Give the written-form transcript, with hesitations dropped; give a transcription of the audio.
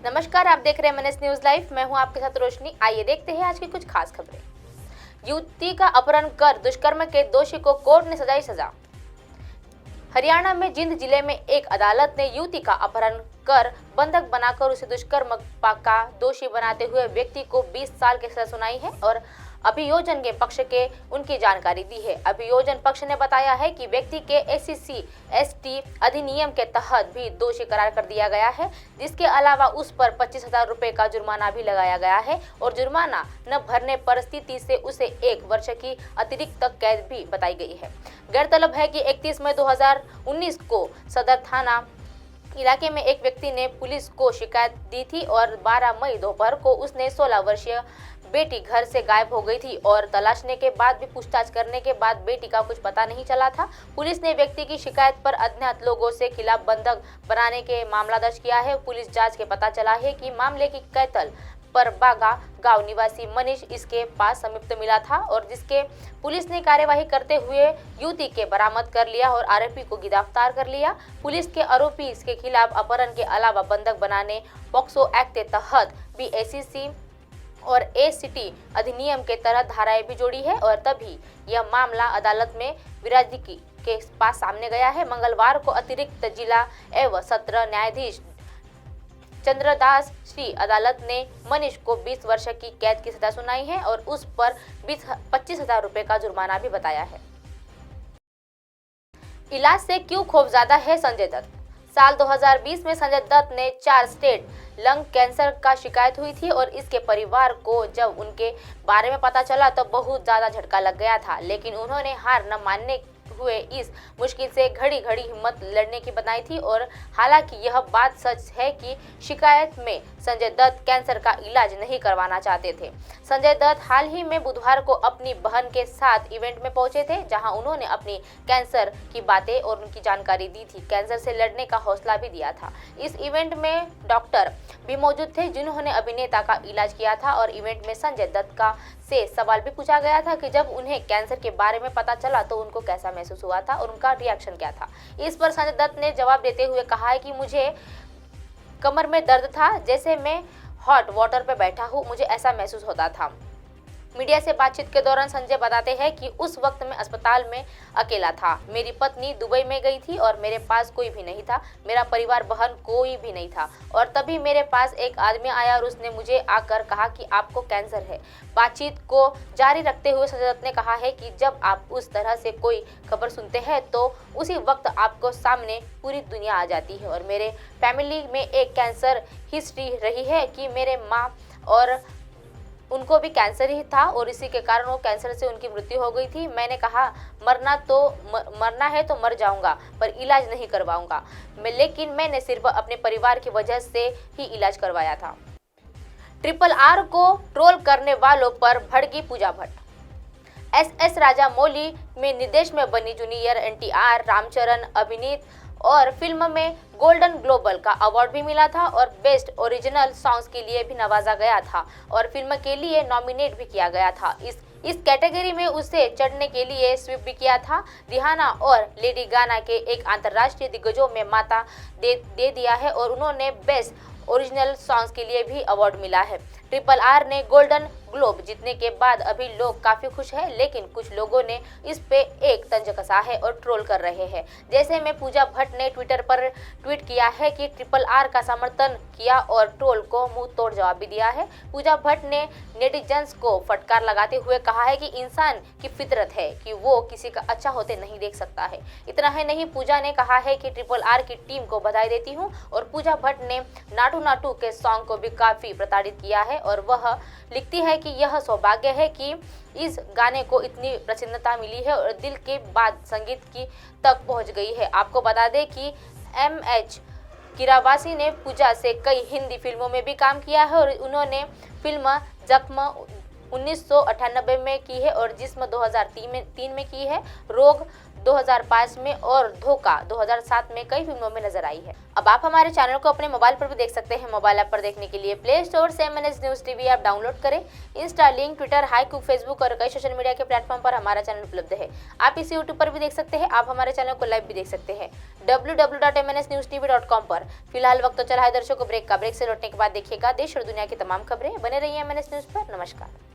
नमस्कार, आप देख रहे हैं MNS न्यूज लाइव। मैं हूं आपके साथ रोशनी। आइए देखते हैं आज की कुछ खास खबरें। युवती का अपहरण कर दुष्कर्म के दोषी को कोर्ट ने सुनाई सजा। हरियाणा में जींद जिले में एक अदालत ने युवती का अपहरण कर बंधक बनाकर उसे दुष्कर्म का दोषी बनाते हुए व्यक्ति को 20 साल की सजा सुनाई है और अभियोजन के पक्ष के उनकी जानकारी दी है। अभियोजन पक्ष ने बताया है कि व्यक्ति के SC/ST अधिनियम के तहत भी दोषी करार कर दिया गया है, जिसके अलावा उस पर 25,000 रुपए का जुर्माना भी लगाया गया है और जुर्माना न भरने पर स्थिति से उसे 1 वर्ष की अतिरिक्त कैद भी बताई गई है। गौरतलब है कि 31 मई 2019 को सदर थाना इलाके में एक व्यक्ति ने पुलिस को शिकायत दी थी और 12 मई दोपहर को उसने 16 वर्षीय बेटी घर से गायब हो गई थी और तलाशने के बाद भी पूछताछ करने के बाद बेटी का कुछ पता नहीं चला था। पुलिस ने व्यक्ति की शिकायत पर अज्ञात लोगों से खिलाफ बंधक बनाने के मामला दर्ज किया है। पुलिस जांच के पता चला है कि मामले की कैथल पर बागा गांव निवासी मनीष इसके पास संयुक्त मिला था और जिसके पुलिस ने कार्यवाही करते हुए युवती के बरामद कर लिया और आरोपी को गिरफ्तार कर लिया। पुलिस के आरोपी इसके खिलाफ अपहरण के अलावा बंधक बनाने पॉक्सो एक्ट के तहत भी SC और ACT अधिनियम के तहत धाराएं भी जोड़ी है और तभी यह मामला अदालत में विराजकी के पास सामने गया है। मंगलवार को अतिरिक्त जिला एवं सत्र न्यायाधीश चंद्रदास श्री अदालत ने मनीष को 20 वर्ष की कैद की सजा सुनाई है और उस पर 25,000 रुपए का जुर्माना भी बताया है। इलाज से क्यों खौफजदा है संजय दत्त। साल 2020 में संजय दत्त ने 4 स्टेज लंग कैंसर का शिकायत हुई थी और इसके परिवार को जब उनके बारे में पता चला तो बहुत ज़्यादा झटका लग गया था, लेकिन उन्होंने हार न मानने हुए इस मुश्किल से घड़ी घड़ी हिम्मत लड़ने की बनाई थी। और हालांकि यह बात सच है कि शिकायत में संजय दत्त कैंसर का इलाज नहीं करवाना चाहते थे। संजय दत्त हाल ही में बुधवार को अपनी बहन के साथ इवेंट में पहुंचे थे, जहां उन्होंने अपनी कैंसर की बातें और उनकी जानकारी दी थी, कैंसर से लड़ने का हौसला भी दिया था। इस इवेंट में डॉक्टर भी मौजूद थे जिन्होंने अभिनेता का इलाज किया था और इवेंट में संजय दत्त का से सवाल भी पूछा गया था कि जब उन्हें कैंसर के बारे में पता चला तो उनको कैसा महसूस हुआ था और उनका रिएक्शन क्या था। इस पर संजय दत्त ने जवाब देते हुए कहा है कि मुझे कमर में दर्द था, जैसे मैं हॉट वाटर पे बैठा हूँ, मुझे ऐसा महसूस होता था। मीडिया से बातचीत के दौरान संजय बताते हैं कि उस वक्त मैं अस्पताल में अकेला था। मेरी पत्नी दुबई में गई थी और मेरे पास कोई भी नहीं था, मेरा परिवार बहन कोई भी नहीं था और तभी मेरे पास एक आदमी आया और उसने मुझे आकर कहा कि आपको कैंसर है। बातचीत को जारी रखते हुए संजय दत्त ने कहा है कि जब आप उस तरह से कोई खबर सुनते हैं तो उसी वक्त आपको सामने पूरी दुनिया आ जाती है और मेरे फैमिली में एक कैंसर हिस्ट्री रही है कि मेरे माँ और उनको भी कैंसर ही था और इसी के कारण वो कैंसर से उनकी मृत्यु हो गई थी। मैंने कहा मरना है तो मर जाऊंगा पर इलाज नहीं करवाऊंगा लेकिन मैंने सिर्फ अपने परिवार की वजह से ही इलाज करवाया था। RRR को ट्रोल करने वालों पर भड़की पूजा भट्ट। SS राजामौली में निर्देश में बनी जूनियर NTR रामचरण अभिनीत और फिल्म में गोल्डन ग्लोबल का अवार्ड भी मिला था और बेस्ट ओरिजिनल सॉन्ग्स के लिए भी नवाजा गया था और फिल्म के लिए नॉमिनेट भी किया गया था। इस कैटेगरी में उसे चढ़ने के लिए स्वीप भी किया था। रिहाना और लेडी गाना के एक अंतर्राष्ट्रीय दिग्गजों में माता दे दिया है और उन्होंने बेस्ट ओरिजिनल सॉन्ग्स के लिए भी अवार्ड मिला है। RRR ने गोल्डन ग्लोब जीतने के बाद अभी लोग काफी खुश हैं, लेकिन कुछ लोगों ने इस पे एक तंज कसा है और ट्रोल कर रहे हैं। जैसे में पूजा भट्ट ने ट्विटर पर ट्वीट किया है कि RRR का समर्थन किया और ट्रोल को मुंह तोड़ जवाब भी दिया है। पूजा भट्ट ने नेटिजन्स को फटकार लगाते हुए कहा है कि इंसान की फितरत है कि वो किसी का अच्छा होते नहीं देख सकता है। इतना ही नहीं, पूजा ने कहा है कि RRR की टीम को बधाई देती हूँ और पूजा भट्ट ने नाटू नाटू के सॉन्ग को भी काफी प्रताड़ित किया है और वह लिखती है कि यह सौभाग्य है कि इस गाने को इतनी प्रसन्नता मिली है और दिल के बाद संगीत की तक पहुंच गई है। आपको बता दें कि MH किरावासी ने पूजा से कई हिंदी फिल्मों में भी काम किया है और उन्होंने फिल्म जख्म 1998 में की है और जिस्म 2003 में की है, रोग 2005 में और धोखा 2007 में कई फिल्मों में नजर आई है। अब आप हमारे चैनल को अपने मोबाइल पर भी देख सकते हैं। मोबाइल ऐप पर देखने के लिए प्ले स्टोर से MNS news TV app download करें। इंस्टा, लिंक, ट्विटर, हाईकूक, फेसबुक और कई सोशल मीडिया के प्लेटफॉर्म पर हमारा चैनल उपलब्ध है। आप इसे यूट्यूब पर भी देख सकते हैं। आप हमारे चैनल को लाइव भी देख सकते हैं www.mnsnewstv.com पर। फिलहाल वक्त तो चला है दर्शकों ब्रेक का। ब्रेक से लौटने के बाद देखिएगा देश और दुनिया की तमाम खबरें। बने रहिए MNS न्यूज पर। नमस्कार।